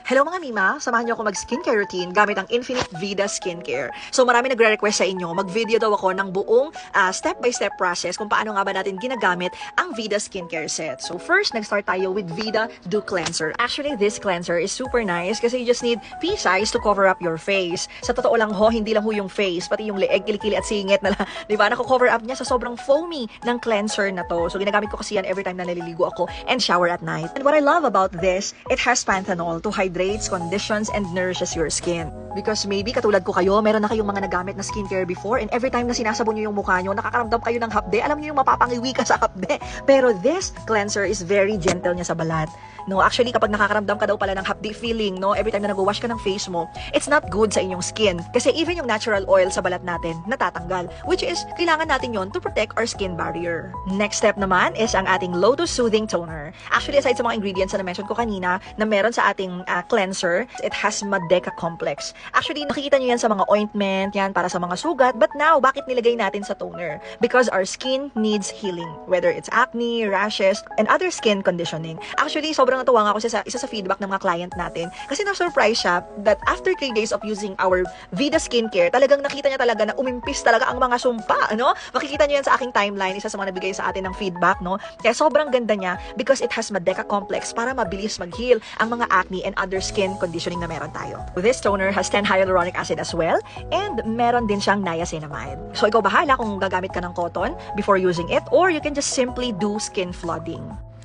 Hello mga Mima, samahan niyo ako mag-skincare routine gamit ang Infinite Vida Skincare. So marami nagre-request sa inyo, mag-video daw ako ng buong step-by-step process kung paano nga ba natin ginagamit ang Vida Skincare set. So first, nag-start tayo with Vida Dew Cleanser. Actually, this cleanser is super nice kasi you just need pea size to cover up your face. Sa totoo lang ho, hindi lang ho yung face, pati yung leeg, kilikili at singit na lang, di ba? Nako-cover up niya sa sobrang foamy ng cleanser na to. So ginagamit ko kasi yan every time na naliligo ako and shower at night. And what I love about this, it has panthenol to hydrates, conditions, and nourishes your skin. Because maybe katulad ko kayo, meron na kayong mga nagamit na skincare before and every time na sinasabon nyo yung mukha nyo, nakakaramdam kayo ng hapde. Alam nyo yung mapapangiwi ka sa hapde. Pero this cleanser is very gentle niya sa balat. No, actually, kapag nakakaramdam ka daw pala ng hapde feeling, no, every time na nag-wash ka ng face mo, it's not good sa inyong skin. Kasi even yung natural oil sa balat natin, natatanggal. Which is, kailangan natin yon to protect our skin barrier. Next step naman is ang ating Lotus Soothing Toner. Actually, aside sa mga ingredients na na-mention ko kanina, na meron sa ating cleanser, it has Madeca Complex. Actually, nakikita nyo yan sa mga ointment, yan para sa mga sugat. But now, bakit nilagay natin sa toner? Because our skin needs healing. Whether it's acne, rashes, and other skin conditioning. Actually, sobrang natuwa nga ako isa sa feedback ng mga client natin. Kasi na-surprise siya that after 3 days of using our Vida Skincare, talagang nakita niya talaga na umimpis talaga ang mga sumpa, no? Makikita niyo yan sa aking timeline, isa sa mga nabigay sa atin ng feedback, no? Kaya sobrang ganda niya because it has Madeca Complex para mabilis mag-heal ang mga acne and other skin conditioning na meron tayo. This toner has 10 hyaluronic acid as well and meron din siyang niacinamide. So ikaw bahala kung gagamit ka ng cotton before using it or you can just simply do skin flooding.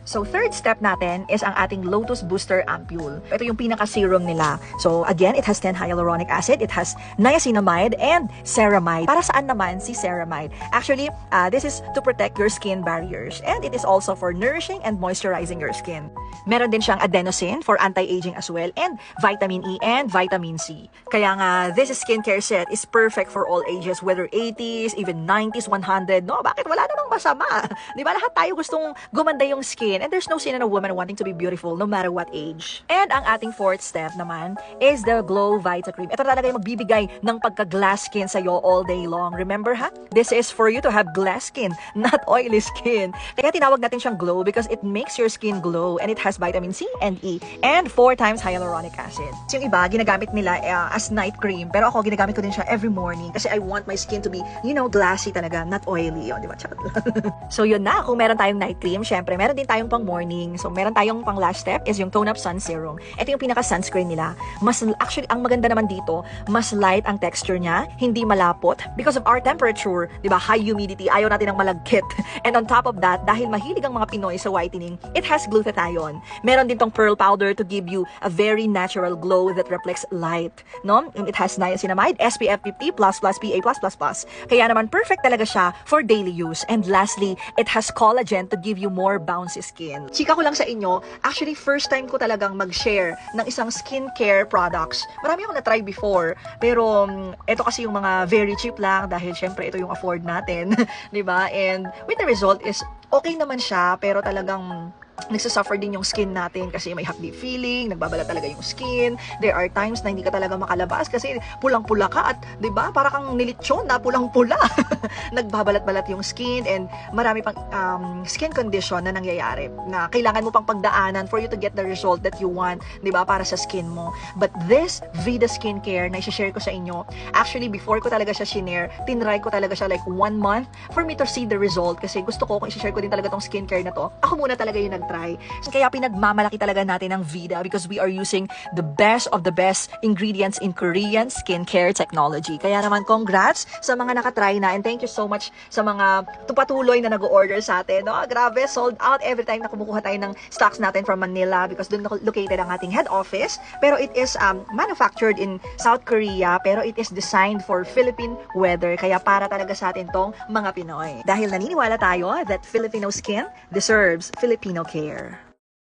So, third step natin is ang ating Lotus Booster Ampule. Ito yung pinaka-serum nila. So, again, it has 10 hyaluronic acid, it has niacinamide, and ceramide. Para saan naman si ceramide? Actually, this is to protect your skin barriers. And it is also for nourishing and moisturizing your skin. Meron din siyang adenosine for anti-aging as well, and vitamin E and vitamin C. Kaya nga, this skincare set is perfect for all ages, whether 80s, even 90s, 100. No, bakit wala namang masama? Di ba lahat tayo gustong gumanda yung skin? And there's no sin in a woman wanting to be beautiful no matter what age. And ang ating fourth step naman is the Glow Vita Cream. Ito talaga yung magbibigay ng pagka-glass skin sa'yo all day long. Remember ha? This is for you to have glass skin, not oily skin. Kaya tinawag natin siyang glow because it makes your skin glow and it has vitamin C and E and 4 times hyaluronic acid. So yung iba, ginagamit nila as night cream. Pero ako, ginagamit ko din siya every morning kasi I want my skin to be, you know, glassy talaga, not oily. O, di ba? So yun na, kung meron tayong night cream, syempre, meron din tayong pang morning. So, meron tayong pang last step is yung Tone Up Sun Serum. Ito yung pinaka-sunscreen nila. Actually, ang maganda naman dito, mas light ang texture niya, hindi malapot. Because of our temperature, di ba, high humidity, ayaw natin ng malagkit. And on top of that, dahil mahilig ang mga Pinoy sa whitening, it has glutathione. Meron din tong pearl powder to give you a very natural glow that reflects light. No? And it has niacinamide, SPF 50++, PA+++. Kaya naman, perfect talaga siya for daily use. And lastly, it has collagen to give you more bouncy skin. Chika ko lang sa inyo, actually first time ko talagang mag-share ng isang skincare products. Marami akong na-try before, pero ito kasi yung mga very cheap lang dahil syempre ito yung afford natin, 'di ba? And with the result is okay naman siya, pero talagang nagsasuffer din yung skin natin kasi may hapdi feeling, nagbabalat talaga yung skin. There are times na hindi ka talaga makalabas kasi pulang-pula ka at 'di ba? Para kang nilitsyon na pulang-pula. Nagbabalat-balat yung skin and marami pang skin condition na nangyayari na kailangan mo pang pagdaanan for you to get the result that you want, 'di ba? Para sa skin mo. But this Vida Skincare na i-share ko sa inyo, actually before ko talaga siya shinare, tinry ko talaga siya like 1 month for me to see the result kasi gusto ko kung i-share ko din talaga tong skincare na to. Ako muna talaga yung try. Kaya pinagmamalaki talaga natin ang Vida because we are using the best of the best ingredients in Korean skincare technology. Kaya naman congrats sa mga nakatry na and thank you so much sa mga patuloy na nag-order sa atin. No, grabe, sold out every time na kumukuha tayo ng stocks natin from Manila because doon located ang ating head office. Pero it is manufactured in South Korea pero it is designed for Philippine weather. Kaya para talaga sa atin tong mga Pinoy. Dahil naniniwala tayo that Filipino skin deserves Filipino care.